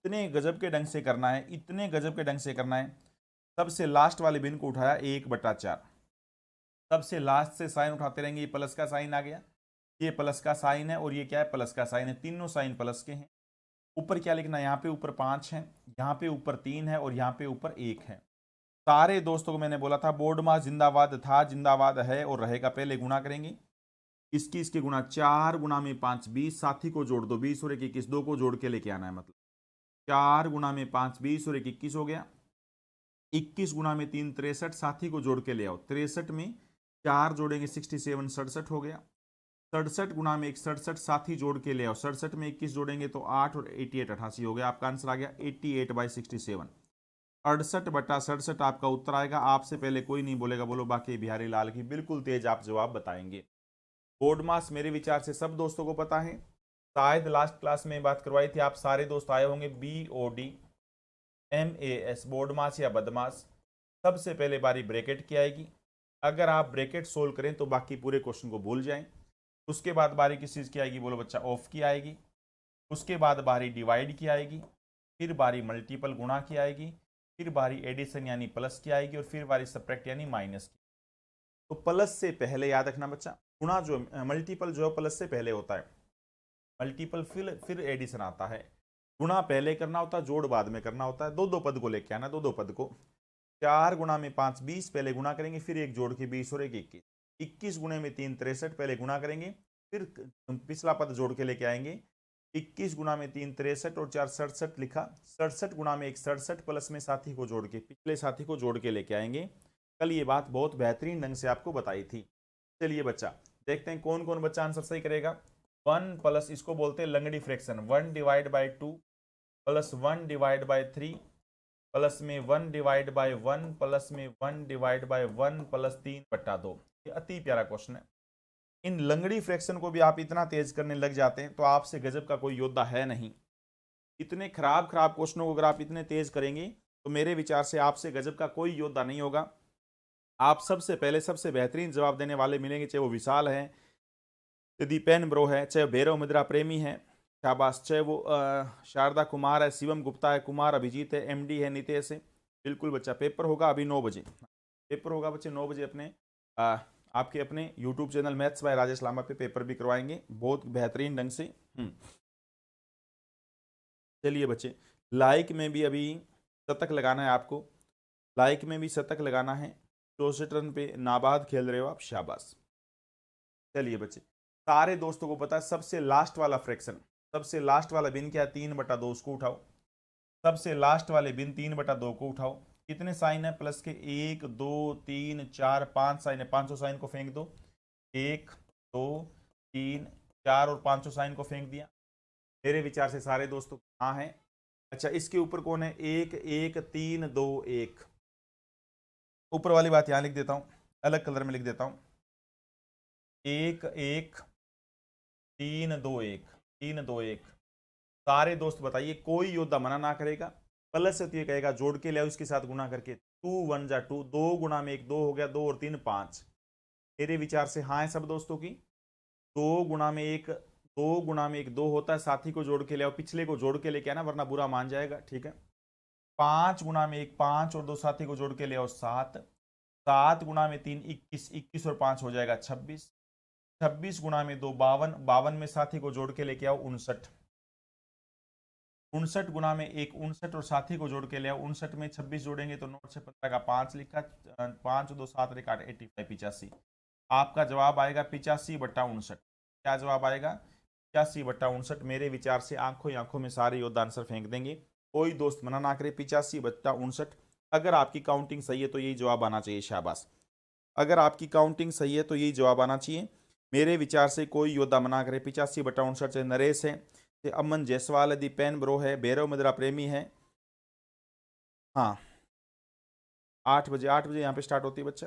इतने गजब के ढंग से करना है, इतने गजब के ढंग से करना है। सबसे लास्ट वाले बिन को उठाया 1/4, सबसे लास्ट से साइन उठाते रहेंगे। ये प्लस का साइन आ गया, ये प्लस का साइन है और ये क्या है, प्लस का साइन है। तीनों साइन प्लस के हैं। ऊपर क्या लिखना है, यहाँ पे ऊपर 5 है, यहाँ पे ऊपर 3 है और यहाँ पे ऊपर 1 है। सारे दोस्तों को मैंने बोला था बोर्ड मास जिंदाबाद था, जिंदाबाद है और रहेगा। पहले गुणा करेंगे, इसके गुणा 4 गुणा में 5 20, साथी को जोड़ दो 20 और 21, दो को जोड़ के लेके आना है। मतलब 4 गुणा में 5 20 और 21 हो गया। 21 गुणा में 3 63, साथी को जोड़ के ले आओ। 63 में 4 जोड़ेंगे 67, 67 हो गया। 67 गुणा में 1 67, साथी जोड़ के ले आओ। 67 में 21 जोड़ेंगे तो 8 और 88 88 हो गया। आपका आंसर आ गया 88/67। 68/67 आपका उत्तर आएगा। आपसे पहले कोई नहीं बोलेगा, बोलो बाकी बिहारी लाल की। बिल्कुल तेज आप जवाब बताएंगे। बोर्ड मास मेरे विचार से सब दोस्तों को पता है, शायद लास्ट क्लास में बात करवाई थी, आप सारे दोस्त आए होंगे। BOD MAS बोर्ड मास या बदमाश। सबसे पहले बारी ब्रैकेट की आएगी। अगर आप ब्रैकेट सोल्व करें तो बाकी पूरे क्वेश्चन को भूल जाएं। उसके बाद बारी किस चीज़ की आएगी, बोलो बच्चा, ऑफ की आएगी। उसके बाद बारी डिवाइड की आएगी, फिर बारी मल्टीपल गुणा की आएगी, फिर बारी एडिशन यानी प्लस की आएगी और फिर बारी सब्ट्रैक्ट यानी माइनस की। तो प्लस से पहले याद रखना बच्चा, गुणा जो मल्टीपल जो है प्लस से पहले होता है, मल्टीपल फिर एडिशन आता है। गुणा पहले करना होता है, जोड़ बाद में करना होता है। दो दो पद को लेके आना, दो दो पद को। 4 गुणा में 5 20, पहले गुणा करेंगे, फिर एक जोड़ के 20 और एक 21। 21 गुणे में 3 63, पहले गुणा करेंगे, फिर पिछला पद जोड़ के लेके आएंगे। 21 गुणा में 3 63 और 4 67 लिखा। 67 गुणा में 1 67, प्लस में साथी को जोड़ के, पिछले साथी को जोड़ के लेके आएंगे। कल ये बात बहुत बेहतरीन ढंग से आपको बताई थी। चलिए बच्चा, देखते हैं कौन कौन बच्चा आंसर सही करेगा। 1 प्लस, इसको बोलते हैं लंगड़ी फ्रैक्शन। 1/2 प्लस 1/3 प्लस में 1/1 प्लस में 1/1 प्लस 3/2। ये अति प्यारा क्वेश्चन है। इन लंगड़ी फ्रैक्शन को भी आप इतना तेज करने लग जाते हैं तो आपसे गजब का कोई योद्धा है नहीं। इतने खराब खराब क्वेश्चनों को अगर आप इतने तेज करेंगे तो मेरे विचार से आपसे गजब का कोई योद्धा नहीं होगा। आप सबसे पहले सबसे बेहतरीन जवाब देने वाले मिलेंगे, चाहे वो विशाल है, दीपेन ब्रो है, चाहे भैरव मिद्रा प्रेमी है, शाबाश, चाहे वो शारदा कुमार है, शिवम गुप्ता है, कुमार अभिजीत है, MD है, नितेश है। बिल्कुल बच्चा, पेपर होगा अभी 9 बजे। पेपर होगा बच्चे 9 बजे अपने आपके अपने YouTube channel maths by Rajesh Lama पे पेपर भी करवाएंगे बहुत बेहतरीन ढंग से। चलिए बच्चे, लाइक में भी अभी शतक लगाना है आपको, लाइक में भी शतक लगाना है। 64 रन पे नाबाद खेल रहे हो आप, शाबाश। चलिए बच्चे, सारे दोस्तों को पता है सबसे लास्ट वाला फ्रैक्शन, सबसे लास्ट वाला बिन क्या है, 3/2, उसको उठाओ। सबसे लास्ट वाले बिन 3/2 को उठाओ। कितने साइन है प्लस के, 1 2 3 4 5 साइन है। 500 साइन को फेंक दो। 1 2 3 4 और 500 साइन को फेंक दिया। मेरे विचार से सारे दोस्तों कहाँ हैं। अच्छा, इसके ऊपर कौन है, 1 1 3 2 1। ऊपर वाली बात यहाँ लिख देता हूँ, अलग कलर में लिख देता हूँ। 1 1 3 2 1 3 2 1। सारे दोस्त बताइए, कोई योद्धा मना ना करेगा। प्लस से तो ये कहेगा जोड़ के ले आओ, इसके साथ गुणा करके। 2 1 जा 2, 2 गुणा में 1 2 हो गया, 2 और 3 5। मेरे विचार से हाँ है सब दोस्तों की। 2 गुणा में 1 2 गुणा में 1 2 होता है, साथी को जोड़ के ले आओ, पिछले को जोड़ के लेके आना वरना बुरा मान जाएगा, ठीक है। 5 गुणा में 1 5 और 2 साथी को जोड़ के ले आओ 7। 7 गुणा में 3 21, 21 और 5 हो जाएगा 26। 26 गुणा में 2 52, 52 में साथी को जोड़ के लेके आओ 59। 59 गुणा में 1 59 और साथी को जोड़ के ले आओ। 59 में 26 जोड़ेंगे तो 9 से 15 का 5 लिखा, 5 2 7 रेखा 85 85। आपका जवाब आएगा 85/59। क्या जवाब आएगा, 85/59। मेरे विचार से आंखों ही आंखों में सारे योद्धा आंसर फेंक देंगे, कोई दोस्त मना ना करे। 85/59। अगर आपकी काउंटिंग सही है तो यही जवाब आना चाहिए, शाबाश। अगर आपकी काउंटिंग सही है तो यही जवाब आना चाहिए। मेरे विचार से कोई योद्धा मना करे। 85/59 से नरेश है, से अमन जायसवाल है, दीपेन ब्रो है, भैरव मिद्रा प्रेमी है। हाँ 8 बजे, 8 बजे यहाँ पे स्टार्ट होती है बच्चा।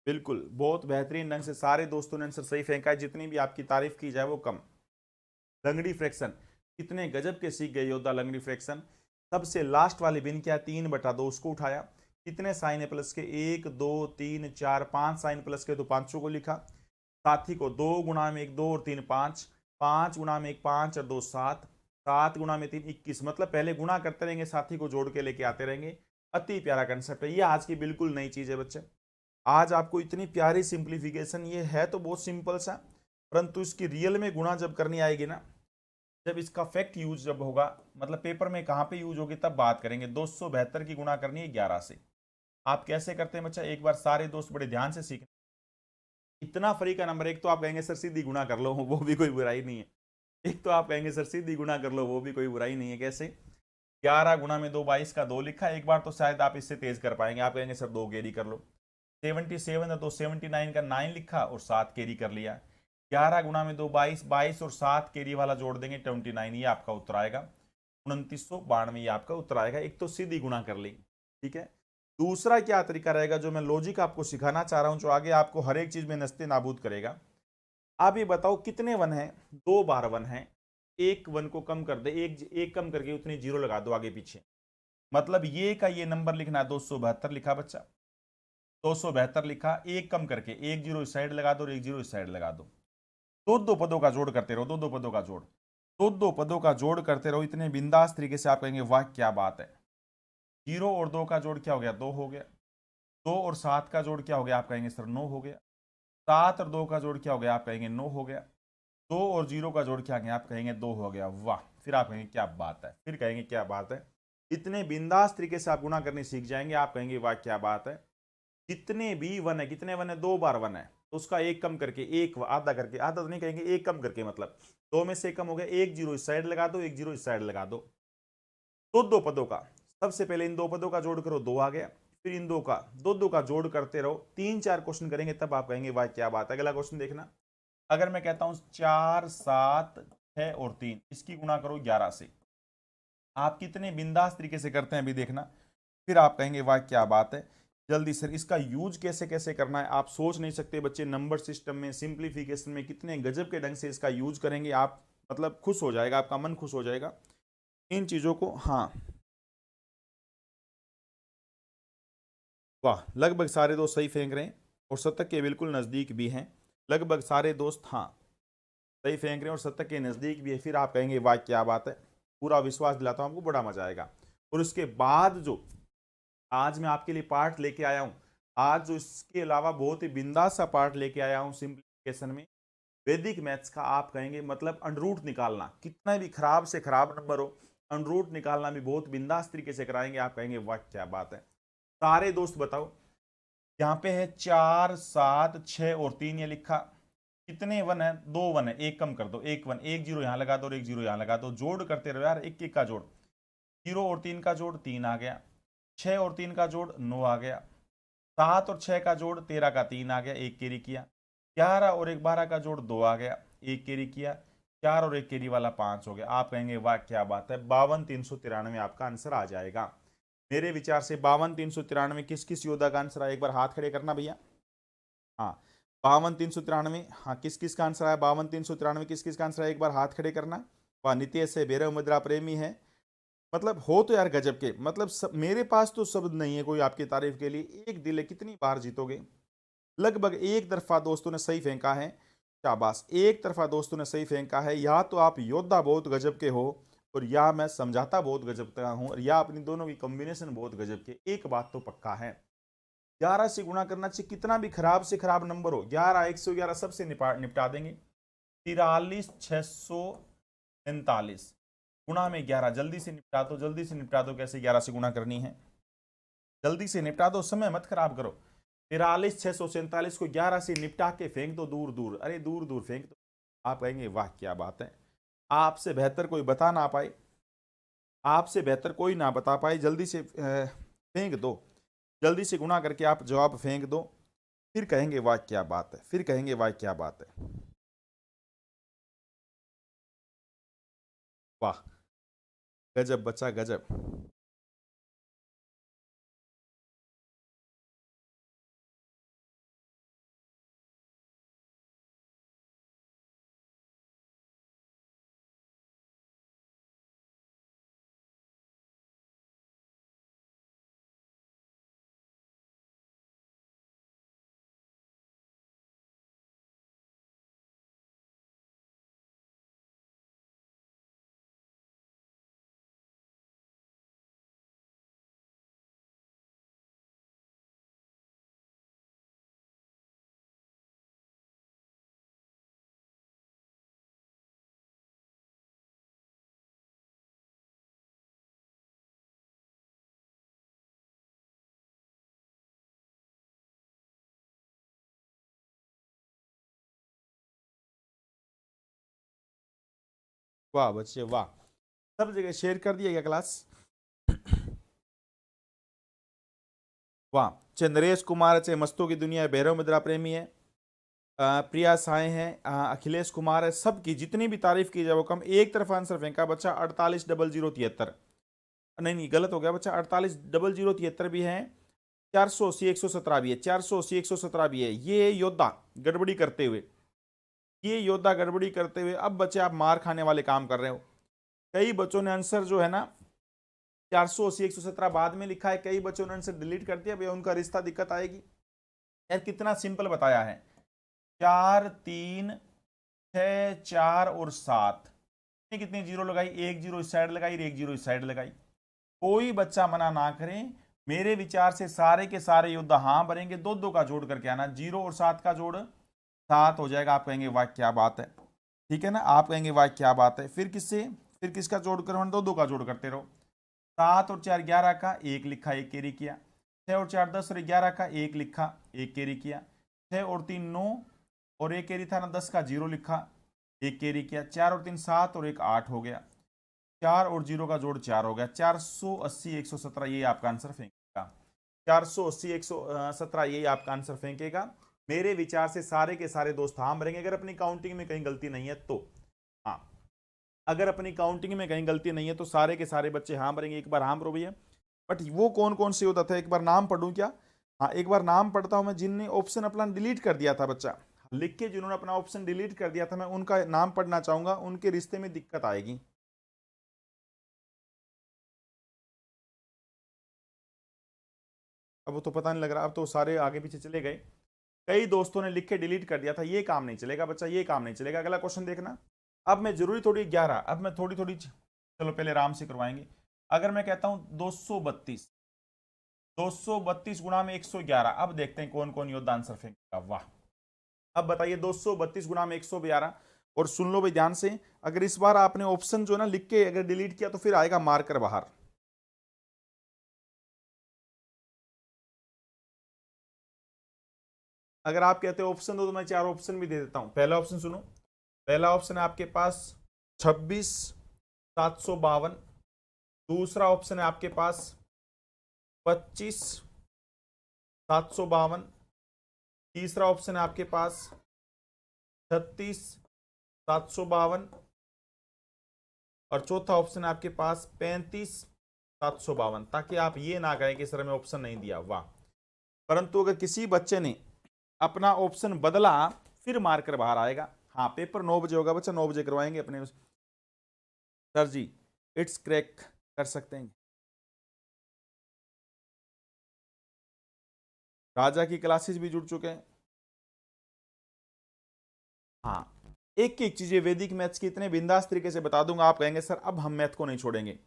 बिल्कुल, बहुत बेहतरीन ढंग से सारे दोस्तों ने आंसर सही फेंका है। जितनी भी आपकी तारीफ की जाए वो कम। लंगड़ी फ्रैक्शन कितने गजब के सीख गए योद्धा लंगड़ी फ्रैक्शन। सबसे लास्ट वाली बिन क्या, 3/2, उसको उठाया। कितने साइन है प्लस के, 1 2 3 4 5 साइन प्लस के, तो 500 को लिखा। साथी को 2 गुणा में 1 2 और 3 5, 5 गुणा में 1 5 और 2 7। 7 गुणा में 3 21, मतलब पहले गुणा करते रहेंगे, साथी को जोड़ के लेके आते रहेंगे। अति प्यारा कंसेप्ट है ये, आज की बिल्कुल नई चीज है बच्चे। आज आपको इतनी प्यारी सिंप्लीफिकेशन, ये है तो बहुत सिंपल सा, परंतु इसकी रियल में गुणा जब करनी आएगी ना, जब इसका फैक्ट यूज जब होगा, मतलब पेपर में कहाँ पे यूज होगी तब बात करेंगे। 272 की गुणा करनी है 11 से। आप कैसे करते हैं बच्चा, एक बार सारे दोस्त बड़े ध्यान से सीखना। इतना फ्री का नंबर, एक तो आप कहेंगे सर सीधी गुणा कर लो, वो भी कोई बुराई नहीं है। एक तो आप कहेंगे सर सीधी गुणा कर लो, वो भी कोई बुराई नहीं है। कैसे? 11 गुणा में 2 22 का 2 लिखा, एक बार तो शायद आप इससे तेज कर पाएंगे, आप कहेंगे सर 2 कैरी कर लो। 77 है तो 79 का 9 लिखा और 7 कैरी कर लिया। 11 गुणा में 2 22, 22 और 7 कैरी वाला जोड़ देंगे 29, ये आपका उत्तर आएगा। 2992 ये आपका उत्तर आएगा। एक तो सीधी गुणा कर ली, ठीक है। दूसरा क्या तरीका रहेगा, जो मैं लॉजिक आपको सिखाना चाह रहा हूं, जो आगे आपको हर एक चीज में नस्ते नाबूद करेगा। आप ये बताओ कितने वन है, 2 बार वन है, एक वन को कम कर दे, एक कम करके उतनी जीरो लगा दो आगे पीछे। मतलब ये का ये नंबर लिखना है, 272 लिखा बच्चा, 272 लिखा, एक कम करके एक जीरो इस साइड लगा दो और एक जीरो इस साइड लगा दो। दो दो पदों का जोड़ करते रहो, दो दो पदों का जोड़, दो दो पदों का जोड़ करते रहो इतने बिंदास तरीके से। आप कहेंगे वाह क्या बात है। 0 और 2 का जोड़ क्या हो गया, 2 हो गया। 2 और 7 का जोड़ क्या हो गया, आप कहेंगे सर 9 हो गया। 7 और 2 का जोड़ क्या हो गया, आप कहेंगे 9 हो गया। 2 और 0 का जोड़ क्या गया, आप कहेंगे 2 हो गया। वाह, फिर आप कहेंगे क्या बात है, फिर कहेंगे क्या बात है। इतने बिंदास तरीके से आप गुणा करने सीख जाएंगे, आप कहेंगे वाह क्या बात है। जितने भी वन है, कितने वन है, 2 बार वन है, तो उसका एक कम करके, एक आधा करके, आधा तो नहीं कहेंगे, एक कम करके, मतलब 2 में से कम हो गया, एक जीरो इस साइड लगा दो, एक जीरो इस साइड लगा दो। दो दो पदों का, सबसे पहले इन दो पदों का जोड़ करो, 2 आ गया। फिर इन दो का, दो दो का जोड़ करते रहो, 3 4 क्वेश्चन करेंगे तब आप कहेंगे वाह क्या बात है। अगला क्वेश्चन देखना, अगर मैं कहता हूं 4 7 6 और 3, इसकी गुणा करो 11 से, आप कितने बिंदास तरीके से करते हैं अभी देखना। फिर आप कहेंगे वाह क्या बात है। जल्दी सर इसका यूज कैसे कैसे करना है आप सोच नहीं सकते बच्चे। नंबर सिस्टम में, सिंप्लीफिकेशन में कितने गजब के ढंग से इसका यूज करेंगे आप, मतलब खुश हो जाएगा, आपका मन खुश हो जाएगा इन चीजों को। हाँ, वाह, लगभग सारे दोस्त सही फेंक रहे हैं और शतक के बिल्कुल नजदीक भी हैं। लगभग सारे दोस्त हाँ सही फेंक रहे हैं और शतक के नजदीक भी है। फिर आप कहेंगे वाह क्या बात है। पूरा विश्वास दिलाता हूं आपको, बड़ा मजा आएगा। और उसके बाद जो आज मैं आपके लिए पार्ट लेके आया हूं, आज जो इसके अलावा बहुत ही बिंदास सा पार्ट लेके आया हूं सिंप्लीफिकेशन में, वैदिक मैथ्स का। आप कहेंगे मतलब अंडरूट निकालना, कितना भी खराब से खराब नंबर हो, अंडरूट निकालना भी बहुत बिंदास तरीके से कराएंगे। आप कहेंगे वाह क्या बात है। सारे दोस्त बताओ, यहाँ पे है 4 7 6 और 3 ये लिखा, कितने वन है, 2 वन है, एक कम कर दो, एक वन, एक जीरो यहाँ लगा दो और एक जीरो यहाँ लगा दो, जोड़ करते रहो यार, एक एक का जोड़। 0 और 3 का जोड़ 3 आ गया, 6 और 3 का जोड़ 9 आ गया, 7 और 6 का जोड़ 13 का 3 आ गया, एक केरी किया। 11 और एक 12 का जोड़ 2 आ गया, एक केरी किया। 4 और एक केरी वाला 5 हो गया। आप कहेंगे वाह क्या बात है। 52 393 आपका आंसर आ जाएगा। मेरे विचार से 52 393 किस किस योद्धा का आंसर आया, एक बार हाथ खड़े करना भैया। हाँ, 52 393, हाँ किस किस का आंसर आया, 52 393 किस किस का आंसर आया, एक बार हाथ खड़े करना। वाह, नितेश है, भैरव मुद्रा प्रेमी है, मतलब हो तो यार गजब के, मतलब मेरे पास तो शब्द नहीं है कोई आपकी तारीफ के लिए। एक दिल है, कितनी बार जीतोगे। लगभग एक तरफा दोस्तों ने सही फेंका है, शाबाश, एक तरफा दोस्तों ने सही फेंका है। या तो आप योद्धा बहुत गजब के हो, और या मैं समझाता बहुत गजब का हूं, और या अपनी दोनों की कॉम्बिनेशन बहुत गजब के। एक बात तो पक्का है, 11 से गुणा करना चाहिए, कितना भी खराब से खराब नंबर हो। 11 111 सबसे निपटा देंगे। 43 639 गुणा में 11, जल्दी से निपटा दो, जल्दी से निपटा दो। कैसे 11 से गुणा करनी है, जल्दी से निपटा दो, समय मत खराब करो। 43 647 को 11 से निपटा के फेंक दो दूर दूर, अरे दूर दूर फेंक दो। आप कहेंगे वाह क्या बात है। आपसे बेहतर कोई बता ना पाए, आपसे बेहतर कोई ना बता पाए। जल्दी से फेंक दो, जल्दी से गुणा करके आप जवाब फेंक दो। फिर कहेंगे वाह क्या बात है, फिर कहेंगे वाह क्या बात है। वाह, गजब बच्चा गजब। वाह बच्चे वाह, सब जगह शेयर कर दिया गया क्लास। वाह, चंद्रेश कुमार है, मस्तों की दुनिया है, भैरव मुद्रा प्रेमी है, प्रिया साए हैं, अखिलेश कुमार है, सबकी जितनी भी तारीफ की जाए वो कम। एक तरफ आंसर फेंका बच्चा 480073, नहीं नहीं गलत हो गया बच्चा, 480073 भी है, 480 117 भी है, 480 117 भी है। ये योद्धा गड़बड़ी करते हुए, ये योद्धा गड़बड़ी करते हुए, अब बच्चे आप मार खाने वाले काम कर रहे हो। कई बच्चों ने आंसर जो है ना 480 117 बाद में लिखा है, कई बच्चों ने आंसर डिलीट कर दिया, भैया उनका रिश्ता दिक्कत आएगी। यार कितना सिंपल बताया है, 4 3 6 4 और 7, कितनी जीरो लगाई, एक जीरो इस साइड लगाई, एक जीरो इस साइड लगाई। कोई बच्चा मना ना करें, मेरे विचार से सारे के सारे योद्धा हाँ भरेंगे, दो दो का जोड़ करके आना, 0 और 7 का जोड़ 7 हो जाएगा। आप कहेंगे वाह क्या बात है, ठीक है ना, आप कहेंगे वाह क्या बात है। फिर किससे, फिर किसका जोड़ करो, दो दो का जोड़ करते रहो। 7 और 4 11 का, एक लिखा एक कैरी किया। 6 और 4 10 और 11 का, एक लिखा एक कैरी किया। 6 और 3 9 और एक कैरी था ना, 10 का 0 लिखा एक कैरी किया। 4 और 3 7 और एक 8 हो गया। 4 और 0 का जोड़ 4 हो गया। 480 117 ये आपका आंसर फेंकेगा। 480 117 ये आपका आंसर फेंकेगा। मेरे विचार से सारे के सारे दोस्त हाँ भरेंगे, अगर अपनी काउंटिंग में कहीं गलती नहीं है तो। हाँ, अगर अपनी काउंटिंग में कहीं गलती नहीं है तो सारे के सारे बच्चे हाँ भरेंगे। एक बार हाँ भरो भैया। बट वो कौन कौन से होता था, एक बार नाम पढ़ूं क्या? हाँ एक बार नाम पढ़ता हूं मैं, जिनने ऑप्शन अपना डिलीट कर दिया था बच्चा, लिख के जिन्होंने अपना ऑप्शन डिलीट कर दिया था, मैं उनका नाम पढ़ना चाहूंगा, उनके रिश्ते में दिक्कत आएगी। अब वो तो पता नहीं लग रहा, अब तो सारे आगे पीछे चले गए। कई दोस्तों ने लिख के डिलीट कर दिया था, ये काम नहीं चलेगा बच्चा, ये काम नहीं चलेगा। अगला क्वेश्चन देखना। अब मैं जरूरी थोड़ी 11, अब मैं थोड़ी थोड़ी चलो पहले आराम से करवाएंगे। अगर मैं कहता हूं 232, 232 गुणा में 111, अब देखते हैं कौन कौन योद्धा आंसर फेंकेगा। वाह, अब बताइए 232 गुणा में 111। और सुन लो भाई ध्यान से, अगर इस बार आपने ऑप्शन जो है ना लिख के अगर डिलीट किया तो फिर आएगा मार्कर बाहर। अगर आप कहते हो ऑप्शन दो तो मैं 4 ऑप्शन भी दे देता हूं। पहला ऑप्शन सुनो, पहला ऑप्शन है आपके पास 26 752। दूसरा ऑप्शन है आपके पास 25 752। तीसरा ऑप्शन है आपके पास 36 752। और चौथा ऑप्शन है आपके पास 35 752। ताकि आप ये ना कहें कि सर मैं ऑप्शन नहीं दिया। वाह, परंतु अगर किसी बच्चे ने अपना ऑप्शन बदला फिर मार्कर बाहर आएगा। हाँ, पेपर 9 बजे होगा बच्चा, 9 बजे करवाएंगे अपने सर जी, इट्स क्रैक कर सकते हैं। राजा की क्लासेस भी जुड़ चुके हैं। हाँ, एक एक चीजें वैदिक मैथ्स की इतने बिंदास तरीके से बता दूंगा, आप कहेंगे सर अब हम मैथ को नहीं छोड़ेंगे।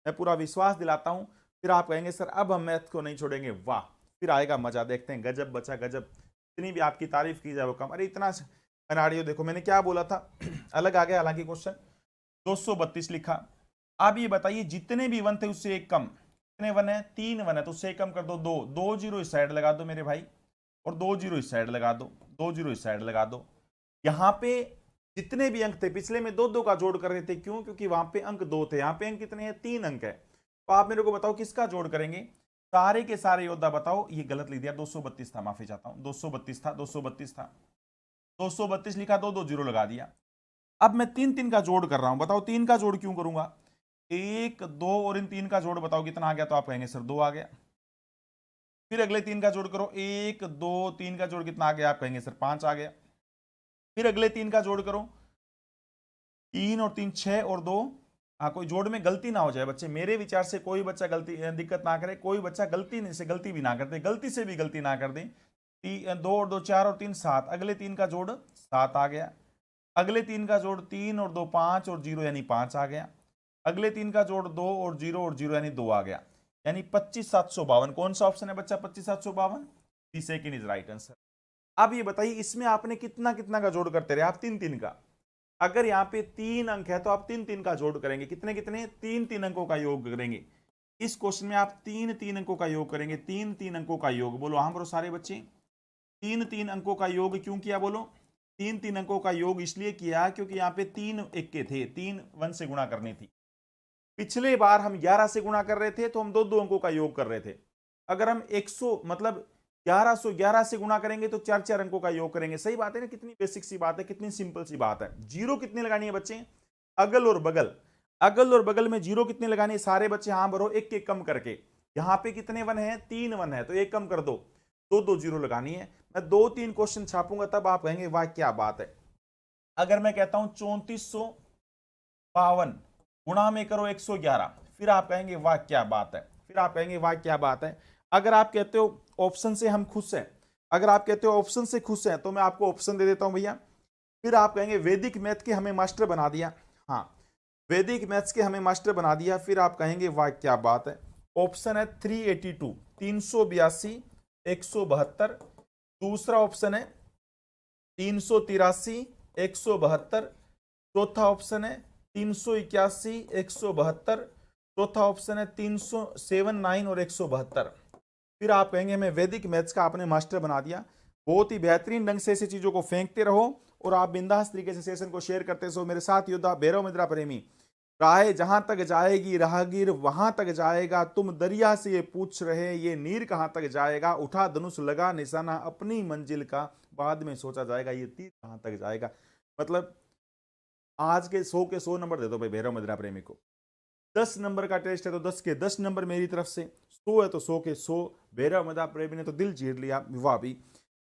मैं पूरा विश्वास दिलाता हूं, फिर आप कहेंगे सर अब हम मैथ को नहीं छोड़ेंगे। वाह, फिर आएगा मजा। देखते हैं, गजब बच्चा गजब, इतनी भी आपकी तारीफ की जाए वो कम। अरे इतना अनाड़ियो, देखो मैंने क्या बोला था अलग आ गया हालांकि क्वेश्चन। 232 लिखा। अब ये बताइए जितने भी वन थे उससे एक कम, कितने वन है, 3 वन है, तो उससे एक कम कर दो, दो दो जीरो इस साइड लगा दो मेरे भाई, और 2 जीरो इस साइड लगा दो, 2 जीरो इस साइड लगा दो। यहाँ पे जितने भी अंक थे पिछले में दो दो का जोड़ कर रहे थे, क्यों? क्योंकि वहां पे अंक 2 थे, यहाँ पे अंक कितने हैं, 3 अंक है। तो आप मेरे को बताओ किसका जोड़ करेंगे? सारे के सारे योद्धा बताओ। ये गलत लिख दिया, 232 था, माफी चाहता हूं, 232 था, 232 था, 232 लिखा, दो दो जीरो लगा दिया। अब मैं 3 3 का जोड़ कर रहा हूं, बताओ 3 का जोड़ क्यों करूंगा? 1 2 और इन 3 का जोड़ बताओ कितना आ गया? तो आप कहेंगे सर 2 आ गया। फिर अगले 3 का जोड़ करो, 1 2 3 का जोड़ कितना आ गया? आप कहेंगे सर 5 आ गया। फिर अगले 3 का जोड़ करो, 3 और 3 6 और 2। हाँ, कोई जोड़ में गलती ना हो जाए बच्चे, मेरे विचार से कोई बच्चा गलती दिक्कत ना करे, कोई बच्चा गलती से गलती भी ना कर दे, गलती से भी गलती ना कर दे। 2 और 2 4 और 3 7, अगले 3 का जोड़ 7 आ गया। अगले 3 का जोड़ 3 और 2 5 और 0 यानी 5 आ गया। अगले 3 का जोड़ 2 और 0 यानी 2 आ गया, यानी 25 752। कौन सा ऑप्शन है बच्चा 25 752? The second is right answer. अब ये बताइए इसमें आपने कितना कितना का जोड़ करते रहे आप? 3 3 का। अगर यहाँ पे 3 अंक है तो आप 3 3 का जोड़ करेंगे, कितने कितने? 3 3 अंकों का योग करेंगे। इस क्वेश्चन में आप 3 3 अंकों का योग करेंगे, 3 3 अंकों का योग। बोलो हाँ ब्रो सारे बच्चे, 3 3 अंकों का योग क्यों किया बोलो? तीन तीन अंकों का योग इसलिए किया क्योंकि यहाँ पे 3 इक्के थे, 3 1 से गुणा करनी थी। पिछले बार हम 11 से गुणा कर रहे थे तो हम दो दो अंकों का योग कर रहे थे। अगर हम 100 मतलब 1111 से गुणा करेंगे तो चार चार अंकों का योग करेंगे। सही बात है ना, कितनी बेसिक सी बात है, कितनी सिंपल सी बात है। जीरो कितनी लगानी है बच्चे? अगल और बगल, अगल और बगल में जीरो कितने लगानी है? सारे बच्चे हाँ भरो, एक एक कम करके। यहाँ पे कितने वन है? 3 वन है, तो एक कम कर दो, दो दो जीरो लगानी है। मैं 2-3 क्वेश्चन छापूंगा तब आप कहेंगे वाह क्या बात है। अगर मैं कहता हूं 3452 गुणा में करो 111, फिर आप कहेंगे वाह क्या बात है, फिर आप कहेंगे वाह क्या बात है। अगर आप कहते हो ऑप्शन से हम खुश हैं, अगर आप कहते हो ऑप्शन से खुश हैं तो मैं आपको ऑप्शन दे देता हूं भैया। फिर आप कहेंगे वैदिक मैथ के हमें मास्टर बना दिया। हाँ, वैदिक मैथ्स के हमें मास्टर बना दिया। फिर आप कहेंगे वाह क्या बात है। ऑप्शन है 382, 382, 172। दूसरा ऑप्शन है 383, 172। चौथा ऑप्शन है 381, 172। चौथा ऑप्शन है 379 और 172। फिर आप कहेंगे हमें वैदिक मैथ्स का आपने मास्टर बना दिया। बहुत ही बेहतरीन ढंग से ऐसी चीजों को फेंकते रहो और आप बिंदास तरीके से सेशन को शेयर करते रहो। मेरे साथ योद्धा भैरव मुद्रा प्रेमी, राह जहां तक जाएगी राहगीर वहां तक जाएगा, तुम दरिया से ये पूछ रहे ये नीर कहां तक जाएगा, उठा धनुष लगा निशाना अपनी मंजिल का, बाद में सोचा जाएगा ये तीर कहां तक जाएगा। मतलब आज के 100 के 100 नंबर दे दो भाई भैरव मुद्रा प्रेमी को। 10 नंबर का टेस्ट है तो 10 के 10 नंबर मेरी तरफ से, 100 है तो 100 के 100। भैरव मुद्रा प्रेमी ने तो दिल जीत लिया, वाह भी।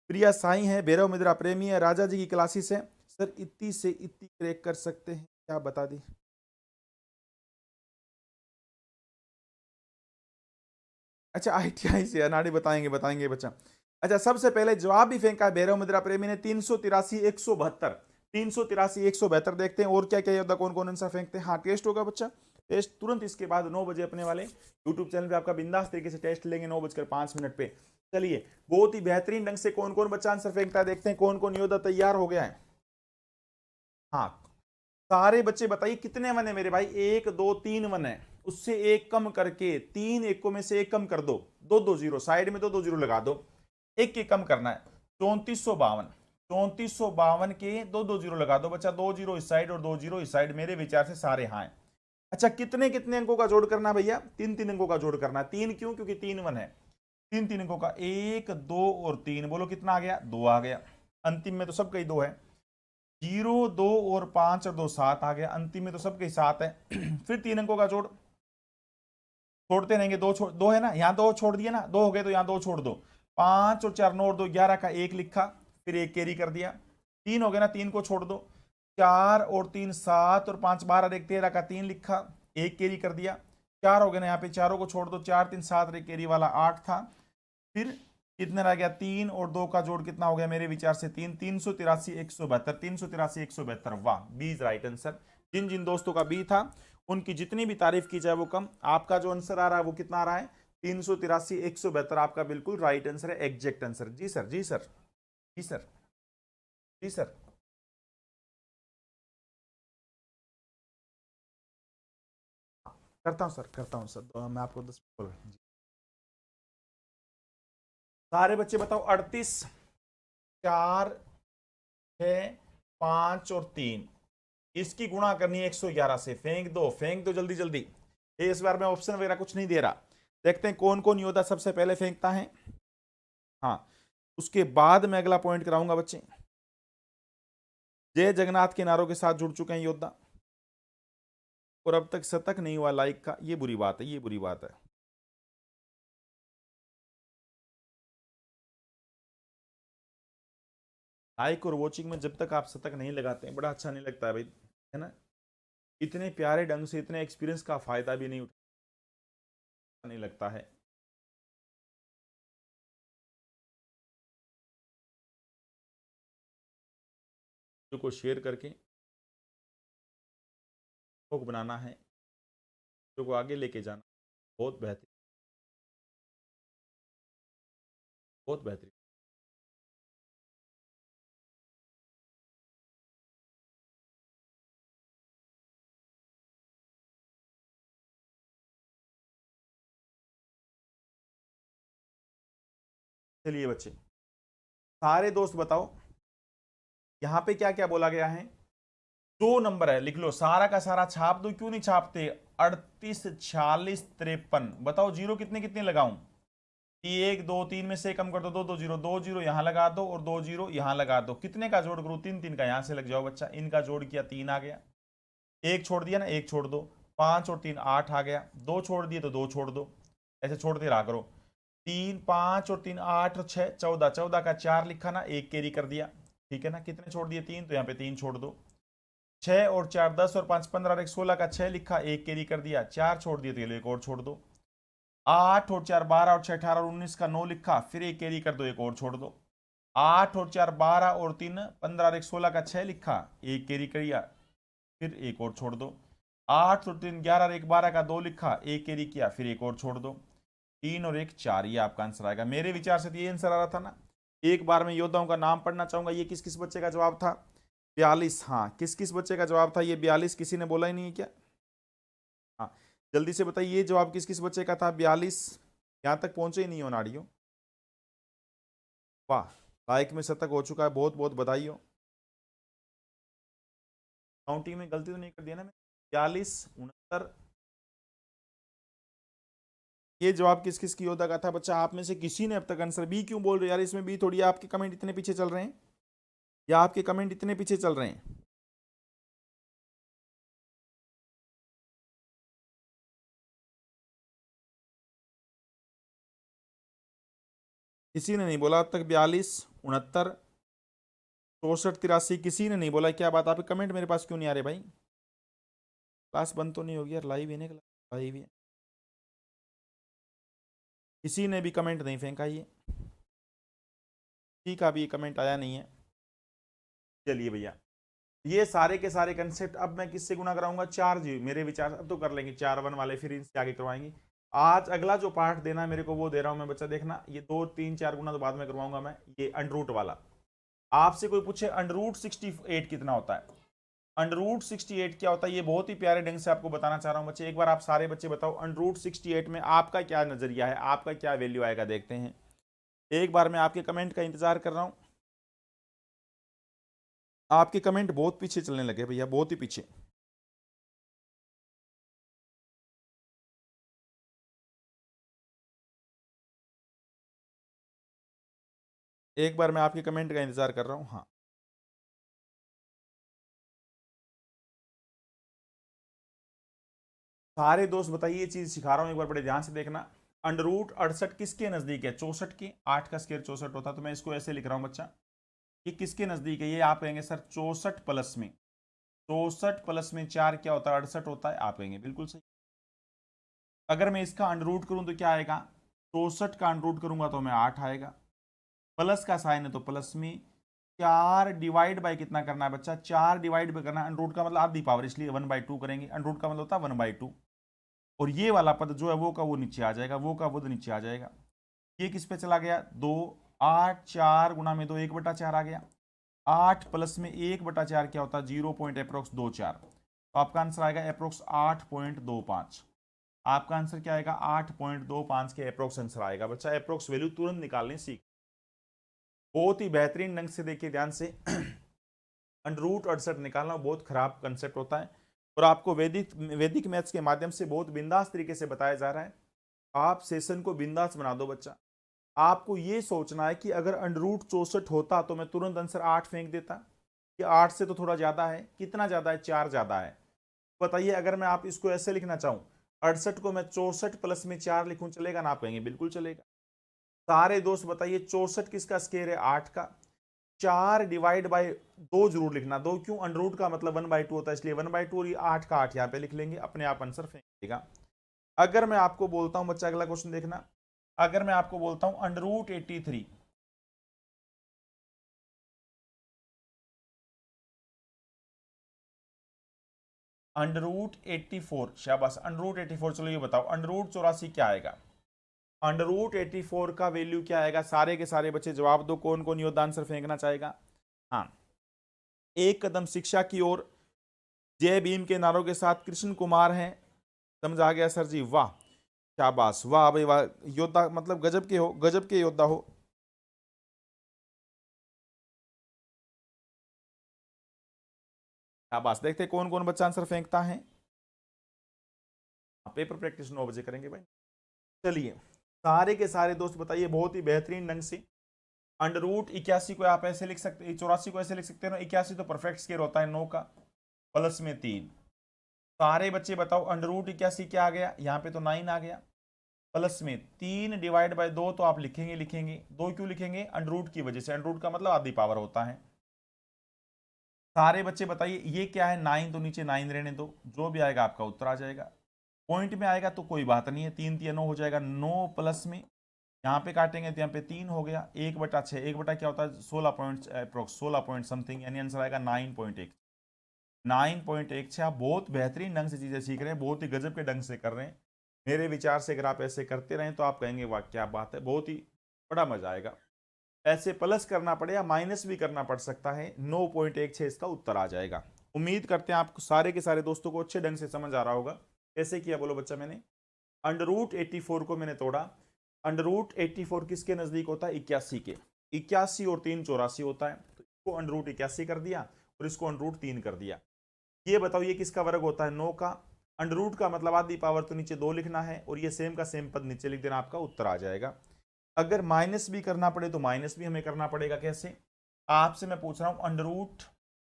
प्रिया साई है, भैरव मुद्रा प्रेमी है, राजा जी की क्लासेस है। सर इतनी से इतनी क्रैक कर सकते हैं क्या, बता दी। अच्छा आईटीआई से अनाड़ी, बताएंगे बताएंगे बच्चा। अच्छा सबसे पहले जवाब भी फेंका भैरव मुद्रा प्रेमी ने 383 172, 383 172। देखते हैं और क्या क्या योद्धा कौन कौन आंसर फेंकते हैं। हाँ टेस्ट होगा बच्चा, टेस्ट तुरंत इसके बाद 9 बजे अपने वाले यूट्यूब चैनल पे आपका बिंदास तरीके से टेस्ट लेंगे 9:05 पे। चलिए बहुत ही बेहतरीन ढंग से कौन कौन बच्चा आंसर फेंकता है, देखते हैं कौन कौन योद्धा तैयार हो गया है। हाँ सारे बच्चे बताइए कितने वन है मेरे भाई? 1 2 3 वन है, उससे एक कम करके, 3 एको में से एक कम कर दो, दो दो जीरो साइड में, दो दो जीरो लगा दो, एक एक कम करना है। 3452, 3452 के दो दो जीरो लगा दो बच्चा, दो जीरो इस साइड और दो जीरो इस साइड, मेरे विचार से सारे हाँ है। अच्छा कितने कितने अंकों का जोड़ करना है भैया? 3-3 अंकों का जोड़ करना है। 3 क्यों? क्योंकि 3 वन है। 3-3 अंकों का, 1 2 और 3, बोलो कितना आ गया? 2 आ गया। अंतिम में तो सबका ही 2 है। 0 2 और 5 और 2 7 आ गया। अंतिम में तो सबके 7 है। फिर 3 अंकों का जोड़, छोड़ते रहेंगे, दो है ना, यहाँ दो छोड़ दिया ना, दो हो गए तो यहाँ दो छोड़ दो। 5 और 4 9 और 2 11 का एक लिखा, फिर एक कैरी कर दिया। 3 हो गए ना, 3 को छोड़ दो। 4 और 3 7 और 5 12, एक 13 का 3 लिखा, एक कैरी कर दिया। 4 हो गए ना, यहाँ पे चारों को छोड़ दो, 4 3 7 एक कैरी वाला 8 था। फिर कितने रह गया? 3 और 2 का जोड़ कितना हो गया मेरे विचार से? 3, 383 172, 383 172। वाह, बी इज राइट आंसर। जिन जिन दोस्तों का बी था उनकी जितनी भी तारीफ की जाए वो कम। आपका जो आंसर आ रहा है वो कितना आ रहा है? 383 172 आपका बिल्कुल राइट आंसर है, एग्जैक्ट आंसर। जी सर, जी सर, जी सर, जी सर। करता हूँ सर, करता हूँ सर, तो मैं आपको 10 बोल रहा हूँ। सारे बच्चे बताओ। 38, 4, 6, 5 और 3, इसकी गुणा करनी है 111 से। फेंक दो, फेंक दो जल्दी जल्दी। इस बार मैं ऑप्शन वगैरह कुछ नहीं दे रहा। देखते हैं कौन कौन योद्धा सबसे पहले फेंकता है। हाँ उसके बाद मैं अगला पॉइंट कराऊंगा बच्चे। जय जगन्नाथ के नारों के साथ जुड़ चुके हैं योद्धा, और अब तक शतक नहीं हुआ लाइक का, ये बुरी बात है, ये बुरी बात है। लाइक और वॉचिंग में जब तक आप शतक नहीं लगाते हैं बड़ा अच्छा नहीं लगता है भाई, है ना। इतने प्यारे ढंग से इतने एक्सपीरियंस का फायदा भी नहीं उठा, नहीं लगता है। जो को शेयर करके लोग बनाना है, जो को आगे लेके जाना, बहुत बेहतरीन, बहुत बेहतरीन। चलिए बच्चे, सारे दोस्त बताओ यहां पे क्या क्या बोला गया है, 2 नंबर है, लिख लो सारा का सारा छाप दो, क्यों नहीं छापते, 38 46 53, बताओ जीरो कितने कितने लगाऊं, 1 2 3 में से कम कर दो, 2 2 0, 2 0 यहां लगा दो और 2 0 यहां लगा दो, कितने का जोड़ करूं, 3 3 का, यहां से लग जाओ बच्चा, इनका जोड़ किया 3 आ गया, एक छोड़ दिया ना, एक छोड़ दो, 5 और 3 8 आ गया, 2 छोड़ दिए तो 2 छोड़ दो, ऐसे छोड़ते रहा करो, 3 5 और 3 8 और 6 14, 14 का 4 लिखा ना, एक कैरी कर दिया, ठीक है ना, कितने छोड़ दिए 3, तो यहाँ पे 3 छोड़ दो, 6 और 4 10 और 5 15 और 1 16 का 6 लिखा, एक कैरी कर दिया, 4 छोड़ दिए तो ये लो एक और छोड़ दो, 8 और 4 12 और 6 18 और 19 का 9 लिखा, फिर एक कैरी कर दो, एक और छोड़ दो, 8 और 4 12 और 3 15 और 1 16 का 6 लिखा, एक कैरी किया, फिर एक और छोड़ दो, 8 और 3 11 और 1 12 का 2 लिखा, एक कैरी किया, फिर एक और छोड़ दो, 3 और 1 4, ये आपका आंसर आएगा। मेरे विचार से तो ये आंसर आ रहा था ना। एक बार मैं योद्धाओं का नाम पढ़ना चाहूंगा, ये किस किस बच्चे का जवाब था, 42, हाँ किस किस बच्चे का जवाब था ये 42, किसी ने बोला ही नहीं है क्या, हाँ जल्दी से बताइए ये जवाब किस किस बच्चे का था 42, यहां तक पहुंचे ही नहीं हो नाड़ियों, वाह, लाइक में शतक हो चुका है, बहुत बहुत बधाई हो। काउंटिंग में गलती तो नहीं कर दिया ना मैं, 42 69, ये जवाब किस किस की योद्धा का था बच्चा, आप में से किसी ने अब तक आंसर बी क्यों बोल रहे हो यार, इसमें बी थोड़ी, आपके कमेंट इतने पीछे चल रहे हैं, या आपके कमेंट इतने पीछे चल रहे हैं, किसी ने नहीं बोला अब तक 42 69 64 83, किसी ने नहीं बोला, क्या बात, आपके कमेंट मेरे पास क्यों नहीं आ रहे भाई, क्लास बंद तो नहीं होगी यार, लाइव है ना, लाइव है, किसी ने भी कमेंट नहीं फेंका ये, ठीक है अभी कमेंट आया नहीं है, चलिए भैया, ये सारे के सारे कंसेप्ट अब मैं किससे गुना कराऊंगा, 4 जी, मेरे विचार अब तो कर लेंगे 4 1 वाले, फिर इनसे आगे करवाएंगे। आज अगला जो पार्ट देना है मेरे को वो दे रहा हूं मैं बच्चा, देखना ये 2 3 4 गुना तो बाद में करवाऊंगा मैं, ये अंडरूट वाला, आपसे कोई पूछे अंडरूट 68 कितना होता है, अंडरूट 68 क्या होता है, ये बहुत ही प्यारे ढंग से आपको बताना चाह रहा हूं बच्चे, एक बार आप सारे बच्चे बताओ अंडरूट 68 में आपका क्या नजरिया है, आपका क्या वैल्यू आएगा, देखते हैं, एक बार मैं आपके कमेंट का इंतजार कर रहा हूं, आपके कमेंट बहुत पीछे चलने लगे भैया, बहुत ही पीछे, एक बार मैं आपके कमेंट का इंतजार कर रहा हूं, हाँ सारे दोस्त बताइए, ये चीज सिखा रहा हूं एक बार बड़े ध्यान से देखना, अंडरूट 68 किसके नजदीक है, 64 के, 8 का स्क्वायर 64 होता, तो मैं इसको ऐसे लिख रहा हूं बच्चा, ये किसके नजदीक है, ये आप कहेंगे सर 64 प्लस में, 64 प्लस में 4 क्या होता है, 68 होता है, आप कहेंगे बिल्कुल सही। अगर मैं इसका अंडरूट करूं तो क्या आएगा, 64 का अंडरूट करूंगा तो मैं 8 आएगा, प्लस का साइन है तो प्लस में, 4 डिवाइड बाई कितना करना है बच्चा, 4 डिवाइड बाई करना है, अंडरूट का मतलब आधी पावर, इसलिए 1/2 करेंगे, अंडरूट का मतलब होता है 1/2, और ये वाला पद जो है वो का वो नीचे आ जाएगा, वो का वो नीचे आ जाएगा, ये किस पे चला गया, 2 8 4 गुना में 2 1/4 आ गया, 8 प्लस में 1/4 क्या होता है, 0.24, तो आपका आंसर आएगा अप्रोक्स 8.25, आपका आंसर क्या आएगा 8.25 के अप्रोक्स आंसर आएगा बच्चा, अप्रोक्स वैल्यू तुरंत निकालने सीख, बहुत ही बेहतरीन ढंग से देखिए ध्यान से अंडरूट 68 निकालना बहुत खराब कंसेप्ट होता है, और आपको वैदिक मैथ्स के माध्यम से बहुत बिंदास तरीके से बताया जा रहा है, आप सेशन को बिंदास बना दो बच्चा, आपको ये सोचना है कि अगर अंडरूट 64 होता तो मैं तुरंत आंसर 8 फेंक देता, कि 8 से तो थोड़ा ज्यादा है, कितना ज्यादा है, 4 ज्यादा है, बताइए अगर मैं आप इसको ऐसे लिखना चाहूं, 68 को मैं 64 प्लस में 4 लिखूं, चलेगा ना, आप कहेंगे बिल्कुल चलेगा, सारे दोस्त बताइए 64 किसका स्केयर है, 8 का, 4 डिवाइड बाई 2 जरूर लिखना, 2 क्यों, अंडरूट का मतलब 1/2 होता है, इसलिए 1/2 और 8 का 8 यहाँ पे लिख लेंगे, अपने आप आंसर फेंक देगा। अगर मैं आपको बोलता हूं बच्चा, अगला क्वेश्चन देखना, अगर मैं आपको बोलता हूं अंडरूट 83, अंडरूट 84, शाबाश अंडरूट 84, चलो ये बताओ अंडरूट 84 क्या आएगा, अंडरूट 84 का वैल्यू क्या आएगा, सारे के सारे बच्चे जवाब दो, कौन कौन योद्धा आंसर फेंकना चाहेगा, हाँ, एक कदम शिक्षा की ओर, जय भीम के नारों के साथ कृष्ण कुमार हैं, समझ आ गया सर जी, वाह शाबाश, वाह भाई वाह, योद्धा मतलब गजब के हो, गजब के योद्धा हो, अब आज देखते हैं कौन कौन बच्चा आंसर फेंकता है। पेपर प्रैक्टिस 9 बजे करेंगे भाई। चलिए सारे के सारे दोस्त बताइए बहुत ही बेहतरीन ढंग से। अंडर रूट 81 को आप ऐसे लिख सकते हैं, 84 को ऐसे लिख सकते हैं ना, 81 तो परफेक्ट स्केयर होता है 9 का, प्लस में 3। सारे बच्चे बताओ अंडर रूट 81 क्या आ गया, यहाँ पे तो 9 आ गया, प्लस में 3 डिवाइड बाय 2 तो आप लिखेंगे लिखेंगे 2 क्यों लिखेंगे, अंडर रूट की वजह से, अंडर रूट का मतलब आधी पावर होता है। सारे बच्चे बताइए ये क्या है, 9 तो नीचे 9 रहने दो, जो भी आएगा आपका उत्तर आ जाएगा। पॉइंट में आएगा तो कोई बात नहीं है, 3 3 9 हो जाएगा, 9 प्लस में यहाँ पे काटेंगे तो यहाँ पे 3 हो गया, 1/6, 1 क्या होता है 16 पॉइंट अप्रोक्स 16 पॉइंट समथिंग, यानी आंसर आएगा 9.1। 9.1 आप बहुत बेहतरीन ढंग से चीजें सीख रहे हैं, बहुत ही गजब के ढंग से कर रहे हैं। मेरे विचार से अगर आप ऐसे करते रहें तो आप कहेंगे वाह क्या बात है, बहुत ही बड़ा मजा आएगा। ऐसे प्लस करना पड़े या माइनस भी करना पड़ सकता है, 9.16 इसका उत्तर आ जाएगा। उम्मीद करते हैं आपको सारे के सारे दोस्तों को अच्छे ढंग से समझ आ रहा होगा। कैसे किया बोलो बच्चा मैंने, अंडर रूट 84 को मैंने तोड़ा। अंडर रूट 84 किसके नजदीक होता है, 81 के। 81 और 3 84 होता है, तो इसको अंडर रूट 81 कर दिया और इसको अंडर रूट 3 कर दिया। ये बताओ ये किसका वर्ग होता है, 9 का। अंडर रूट का मतलब आधी पावर, तो नीचे 2 लिखना है और ये सेम का सेम पद नीचे लिख देना, आपका उत्तर आ जाएगा। अगर माइनस भी करना पड़े तो माइनस भी हमें करना पड़ेगा। कैसे, आपसे मैं पूछ रहा हूं अंडर रूट,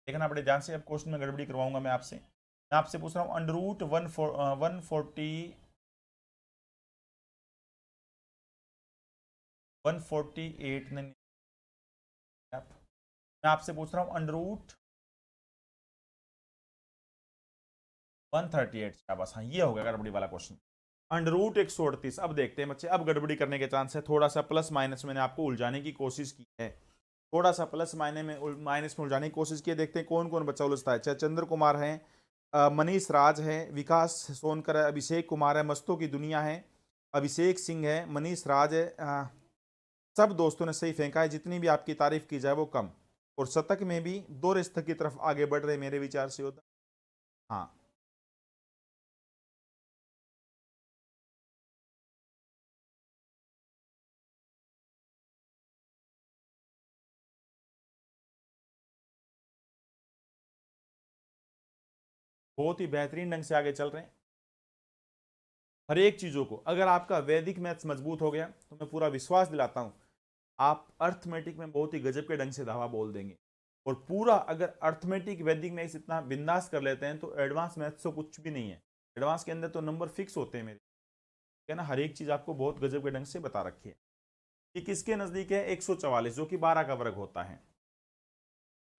देखना पड़े ध्यान से, अब क्वेश्चन में गड़बड़ी करवाऊंगा मैं आपसे। मैं आपसे पूछ रहा हूं अंडर रूट 148 नहीं, मैं आपसे पूछ रहा हूं अंडर रूट 138, शाबाश, हाँ ये हो गया गड़बड़ी वाला क्वेश्चन। अंडर रूट 138, अब देखते हैं बच्चे, अब गड़बड़ी करने के चांस है, थोड़ा सा प्लस माइनस मैंने आपको उलझाने की कोशिश की है, थोड़ा सा प्लस माइनस में उलझाने की कोशिश की है। देखते हैं कौन कौन बच्चा उलझता है। चाहे चंद्र कुमार है, मनीष राज है, विकास सोनकर है, अभिषेक कुमार है, मस्तों की दुनिया है, अभिषेक सिंह है, मनीष राज है, सब दोस्तों ने सही फेंका है। जितनी भी आपकी तारीफ की जाए वो कम, और शतक में भी 2 रिश्त की तरफ आगे बढ़ रहे मेरे विचार से होता। हाँ बहुत ही बेहतरीन ढंग से आगे चल रहे हैं हर एक चीजों को। अगर आपका वैदिक मैथ्स मजबूत हो गया तो मैं पूरा विश्वास दिलाता हूं आप अर्थमेटिक में बहुत ही गजब के ढंग से धावा बोल देंगे। और पूरा अगर अर्थमेटिक वैदिक मैथ्स इतना बिंदास कर लेते हैं तो एडवांस मैथ्स तो कुछ भी नहीं है। एडवांस के अंदर तो नंबर फिक्स होते हैं मेरे, ठीक है ना, हर एक चीज आपको बहुत गजब के ढंग से बता रखी है। कि किसके नजदीक है, 144 जो कि 12 का वर्ग होता है।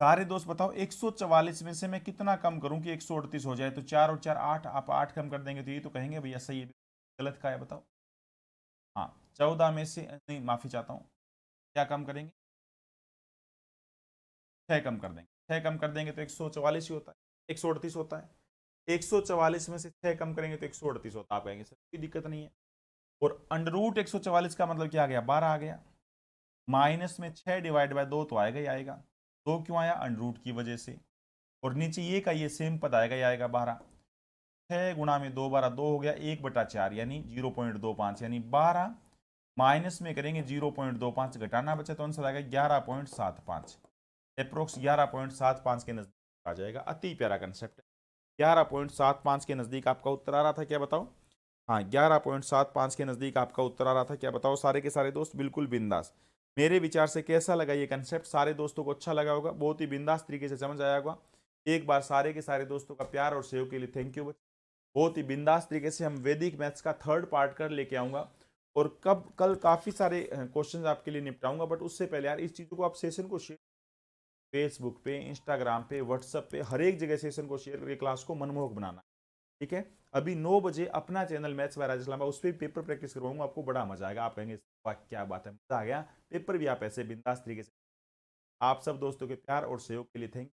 सारे दोस्त बताओ 144 में से मैं कितना कम करूं कि 138 हो जाए, तो 4 और 4 8, आप 8 कम कर देंगे तो ये तो कहेंगे भैया सही है, गलत का है बताओ। हाँ 14 में से नहीं, माफी चाहता हूँ, क्या कम करेंगे, 6 कम कर देंगे, 6 कम कर देंगे तो 144 ही होता है, 138 होता है। 144 में से 6 कम करेंगे तो 138 होता है, आप कहेंगे सर कोई दिक्कत नहीं है। और अंडर रूट 144 का मतलब क्या आ गया, 12 आ गया, माइनस में 6 डिवाइड बाय 2 तो आएगा ही आएगा, 2 क्यों आया, अंडर रूट की वजह से। और नीचे ये का ये सेम पद आएगा, ये आएगा 12, 6 गुणा में 2 12 2 हो गया, 1/4 यानी 0.25, यानी 12 माइनस में करेंगे 0.25 घटाना बचा तो आंसर आएगा 11.75, अप्रोक्स 11.75 के नजदीक आ जाएगा। अति प्यारा कंसेप्ट है, 11.75 के नजदीक आपका उत्तर आ रहा था, क्या बताओ। हाँ 11.75 के नजदीक आपका उत्तर आ रहा था, क्या बताओ सारे के सारे दोस्त, बिल्कुल बिंदास। मेरे विचार से कैसा लगा ये कंसेप्ट, सारे दोस्तों को अच्छा लगा होगा, बहुत ही बिंदास तरीके से समझ आया होगा। एक बार सारे के सारे दोस्तों का प्यार और सहयोग के लिए थैंक यू। बहुत ही बिंदास तरीके से हम वैदिक मैथ्स का 3rd पार्ट कर लेके आऊंगा, और कब कल काफी सारे क्वेश्चंस आपके लिए निपटाऊंगा। बट उससे पहले यार इस चीज़ों को आप सेशन को शेयर, फेसबुक पे, इंस्टाग्राम पे, व्हाट्सएप पे, हर एक जगह सेशन को शेयर करके क्लास को मनमोहक बनाना, ठीक है। अभी 9 बजे अपना channel maths by Rajesh Lamba, उस पर पेपर प्रैक्टिस करवाऊंगा, आपको बड़ा मजा आएगा, आप कहेंगे वाह क्या बात है, मजा आ गया, पेपर भी आप ऐसे बिंदास तरीके से। आप सब दोस्तों के प्यार और सहयोग के लिए थैंक